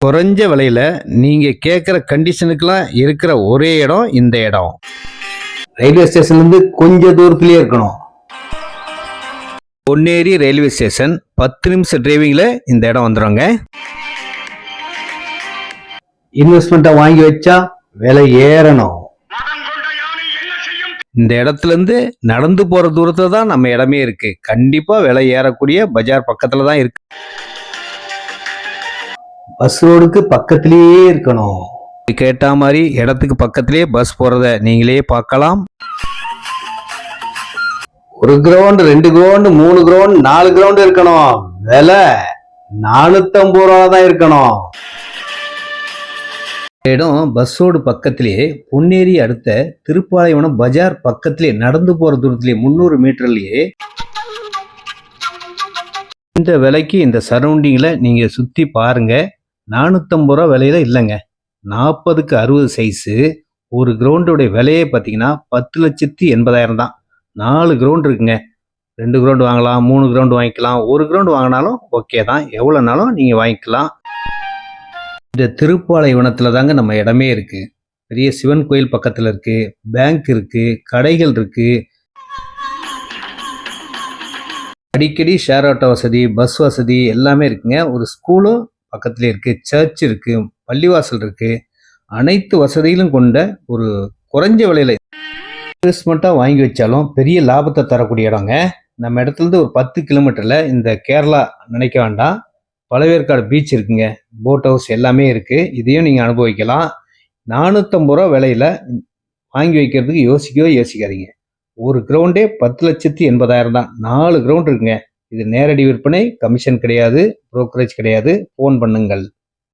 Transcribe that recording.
குறைஞ்ச விலையில நீங்க கேட்குற கண்டிஷனுக்கெல்லாம் இருக்கிற ஒரே இடம் இந்த இடம். ரயில்வே ஸ்டேஷன்ல இருந்து கொஞ்சம் தூரத்திலேயே இருக்கணும். பொன்னேரி ரயில்வே ஸ்டேஷன் 10 நிமிஷம் டிரைவிங்ல இந்த இடம் வந்துடுங்க. இன்வெஸ்ட்மெண்ட்டை வாங்கி வச்சா விலை ஏறணும். இந்த இடத்துல இருந்து நடந்து போற தூரத்துல தான் நம்ம இடமே இருக்கு. கண்டிப்பா விலை ஏறக்கூடிய பஜார் பக்கத்துல தான் இருக்கு. பஸ் ரோடுக்கு பக்கத்திலேயே இருக்கணும். கேட்ட மாதிரி இடத்துக்கு பக்கத்திலேயே பஸ் போறத நீங்களே பார்க்கலாம். 1 கிரவுண்ட் 2 கிரவுண்ட் 3 கிரவுண்ட் 4 கிரவுண்ட் இருக்கணும். விலை 450 ரூபா தான் இருக்கணும். இடம் பஸ் ரோடு பக்கத்திலேயே பொன்னேரி அடுத்த திருப்பாலைவனம் பஜார் பக்கத்திலே நடந்து போற தூரத்திலே 300 மீட்டர்லயே இந்த விலைக்கு இந்த சரௌண்டிங்ல நீங்க சுத்தி பாருங்க. 450 ரூபா விலையில இல்லைங்க. 40க்கு 60 சைஸு ஒரு கிரவுண்டோடைய விலையே பார்த்தீங்கன்னா 10,80,000 தான். 4 கிரவுண்ட் இருக்குங்க. 2 கிரவுண்ட் வாங்கலாம், 3 கிரவுண்ட் வாங்கிக்கலாம், 1 கிரவுண்ட் வாங்கினாலும் ஓகே தான். எவ்வளோனாலும் நீங்கள் வாங்கிக்கலாம். இந்த திருப்பாலைவனத்தில் தாங்க நம்ம இடமே இருக்கு. பெரிய சிவன் கோயில் பக்கத்தில் இருக்கு, பேங்க் இருக்கு, கடைகள் இருக்கு, அடிக்கடி ஷேர் ஆட்டோ வசதி, பஸ் வசதி எல்லாமே இருக்குங்க. ஒரு ஸ்கூலும் பக்கத்துலேயே இருக்கு, சர்ச் இருக்கு, பள்ளிவாசல் இருக்கு. அனைத்து வசதிகளும் கொண்ட ஒரு குறைஞ்ச விலையில இன்வெஸ்ட்மெண்ட்டாக வாங்கி வச்சாலும் பெரிய லாபத்தை தரக்கூடிய இடங்க. நம்ம இடத்துலேருந்து ஒரு 10 கிலோமீட்டரில் இந்த கேரளா நினைக்க வேண்டாம், பழவேற்காடு பீச் இருக்குங்க, போட் ஹவுஸ் எல்லாமே இருக்குது. இதையும் நீங்கள் அனுபவிக்கலாம். 450 ரூபா விலையில் வாங்கி வைக்கிறதுக்கு யோசிக்காதீங்க. ஒரு கிரவுண்டே 10,80,000 தான். 4 கிரவுண்ட் இருக்குங்க. இது நேரடி விற்பனை, கமிஷன் கிடையாது, புரோக்கரேஜ் கிடையாது. ஃபோன் பண்ணுங்கள்.